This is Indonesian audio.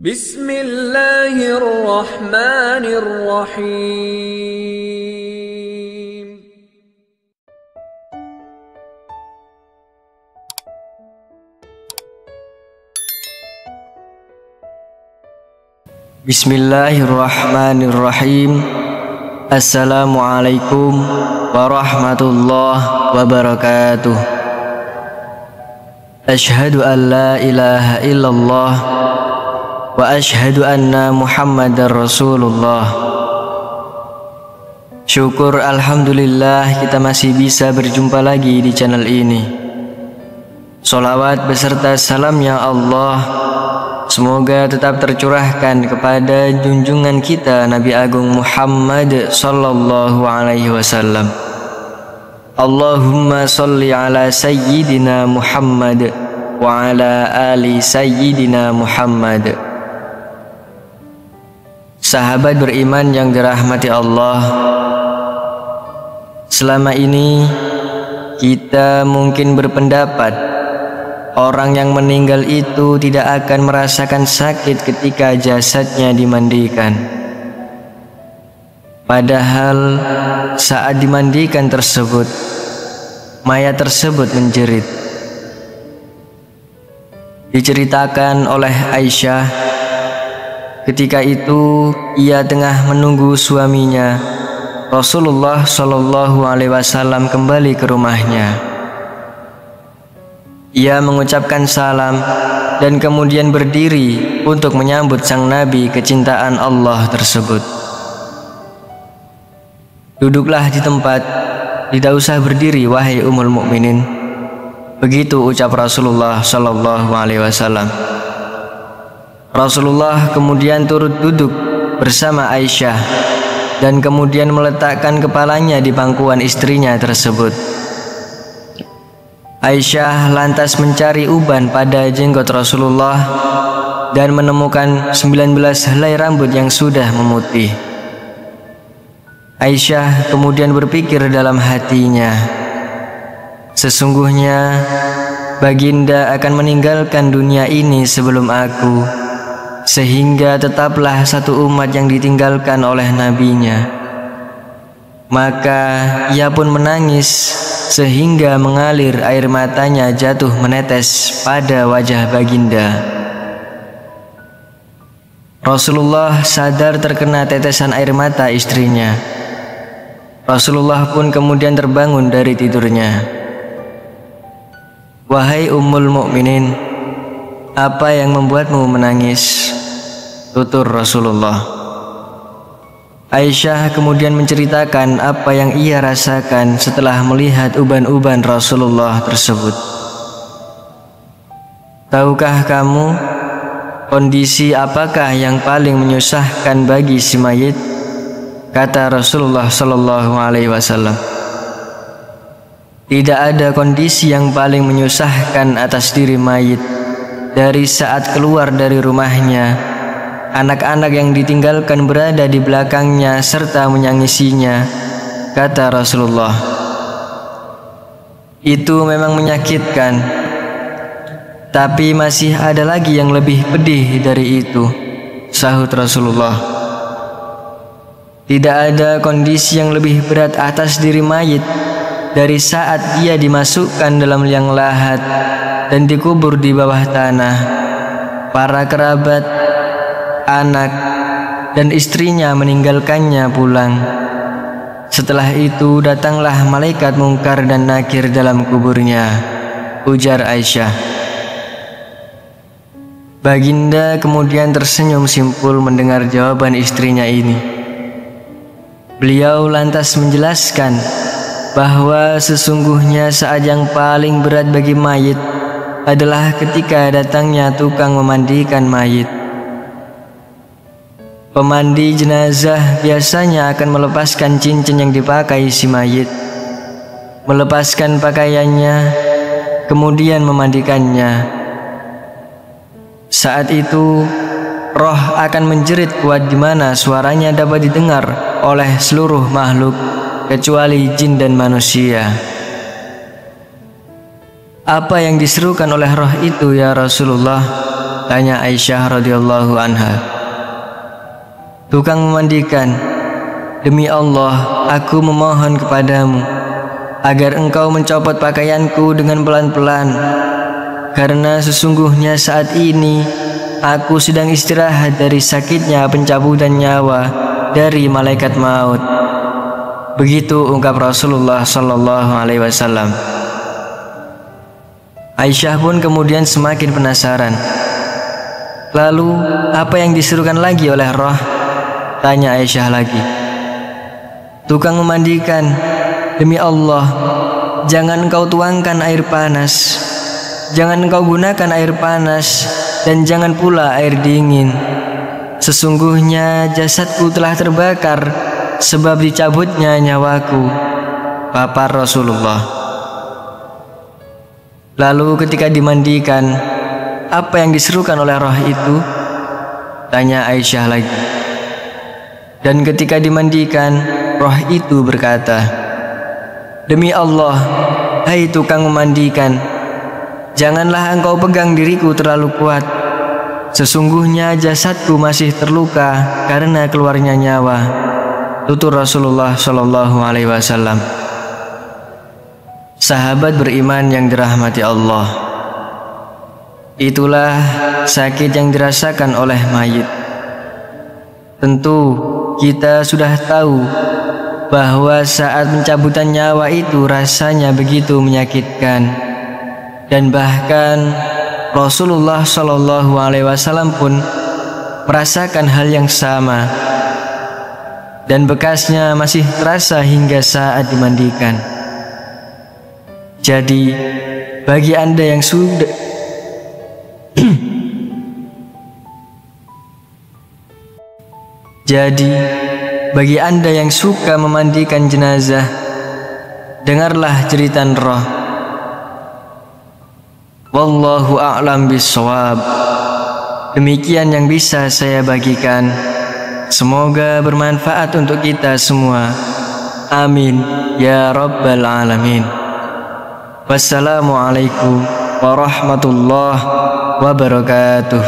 Bismillahirrahmanirrahim. Bismillahirrahmanirrahim. Assalamualaikum warahmatullahi wabarakatuh. Asyhadu an la ilaha illallah wa asyhadu anna Muhammadar Rasulullah. Syukur alhamdulillah kita masih bisa berjumpa lagi di channel ini. Sholawat beserta salamnya Allah semoga tetap tercurahkan kepada junjungan kita Nabi Agung Muhammad sallallahu alaihi wasallam. Allahumma sholli ala sayyidina Muhammad wa ala ali sayyidina Muhammad. Sahabat beriman yang dirahmati Allah, selama ini kita mungkin berpendapat orang yang meninggal itu tidak akan merasakan sakit ketika jasadnya dimandikan. Padahal saat dimandikan tersebut, mayat tersebut menjerit. Diceritakan oleh Aisyah, ketika itu ia tengah menunggu suaminya Rasulullah Shallallahu Alaihi Wasallam kembali ke rumahnya. Ia mengucapkan salam dan kemudian berdiri untuk menyambut sang Nabi kecintaan Allah tersebut. Duduklah di tempat, tidak usah berdiri wahai Ummul Mukminin. Begitu ucap Rasulullah Shallallahu Alaihi Wasallam. Rasulullah kemudian turut duduk bersama Aisyah dan kemudian meletakkan kepalanya di pangkuan istrinya tersebut. Aisyah lantas mencari uban pada jenggot Rasulullah dan menemukan 19 helai rambut yang sudah memutih. Aisyah kemudian berpikir dalam hatinya, sesungguhnya baginda akan meninggalkan dunia ini sebelum aku, sehingga tetaplah satu umat yang ditinggalkan oleh nabinya. Maka ia pun menangis sehingga mengalir air matanya jatuh menetes pada wajah baginda. Rasulullah sadar terkena tetesan air mata istrinya. Rasulullah pun kemudian terbangun dari tidurnya. Wahai Ummul Mukminin, apa yang membuatmu menangis? Tutur Rasulullah. Aisyah kemudian menceritakan apa yang ia rasakan setelah melihat uban-uban Rasulullah tersebut. Tahukah kamu kondisi apakah yang paling menyusahkan bagi si mayit? Kata Rasulullah Sallallahu Alaihi Wasallam. Tidak ada kondisi yang paling menyusahkan atas diri mayit dari saat keluar dari rumahnya, anak-anak yang ditinggalkan berada di belakangnya serta menyangisinya. Kata Rasulullah, itu memang menyakitkan, tapi masih ada lagi yang lebih pedih dari itu. Sahut Rasulullah, tidak ada kondisi yang lebih berat atas diri mayit dari saat dia dimasukkan dalam liang lahat dan dikubur di bawah tanah. Para kerabat, anak, dan istrinya meninggalkannya pulang. Setelah itu datanglah malaikat mungkar dan nakir dalam kuburnya. Ujar Aisyah. Baginda kemudian tersenyum simpul mendengar jawaban istrinya ini. Beliau lantas menjelaskan bahwa sesungguhnya saat yang paling berat bagi mayit adalah ketika datangnya tukang memandikan mayit. Pemandi jenazah biasanya akan melepaskan cincin yang dipakai si mayit, melepaskan pakaiannya, kemudian memandikannya. Saat itu roh akan menjerit kuat di mana suaranya dapat didengar oleh seluruh makhluk kecuali jin dan manusia. Apa yang diserukan oleh roh itu ya Rasulullah? Tanya Aisyah radhiyallahu anha. Tukang memandikan, demi Allah, aku memohon kepadamu agar engkau mencopot pakaianku dengan pelan-pelan, karena sesungguhnya saat ini aku sedang istirahat dari sakitnya pencabutan nyawa dari malaikat maut. Begitu ungkap Rasulullah sallallahu alaihi wasallam. Aisyah pun kemudian semakin penasaran. Lalu, apa yang diserukan lagi oleh roh? Tanya Aisyah lagi. Tukang memandikan, demi Allah, jangan engkau tuangkan air panas, jangan engkau gunakan air panas, dan jangan pula air dingin. Sesungguhnya jasadku telah terbakar sebab dicabutnya nyawaku, papar Rasulullah. Lalu ketika dimandikan, apa yang diserukan oleh roh itu? Tanya Aisyah lagi. Dan ketika dimandikan, roh itu berkata, demi Allah, hai tukang memandikan, janganlah engkau pegang diriku terlalu kuat. Sesungguhnya jasadku masih terluka karena keluarnya nyawa. Tutur Rasulullah Shallallahu Alaihi Wasallam. Sahabat beriman yang dirahmati Allah, itulah sakit yang dirasakan oleh mayit. Tentu kita sudah tahu bahwa saat pencabutan nyawa itu rasanya begitu menyakitkan, dan bahkan Rasulullah Shallallahu Alaihi Wasallam pun merasakan hal yang sama, dan bekasnya masih terasa hingga saat dimandikan. Jadi bagi Anda yang sudah bagi Anda yang suka memandikan jenazah, dengarlah jeritan roh. Wallahu a'lam bishawab. Demikian yang bisa saya bagikan. Semoga bermanfaat untuk kita semua. Amin ya rabbal alamin. Wassalamualaikum warahmatullahi wabarakatuh.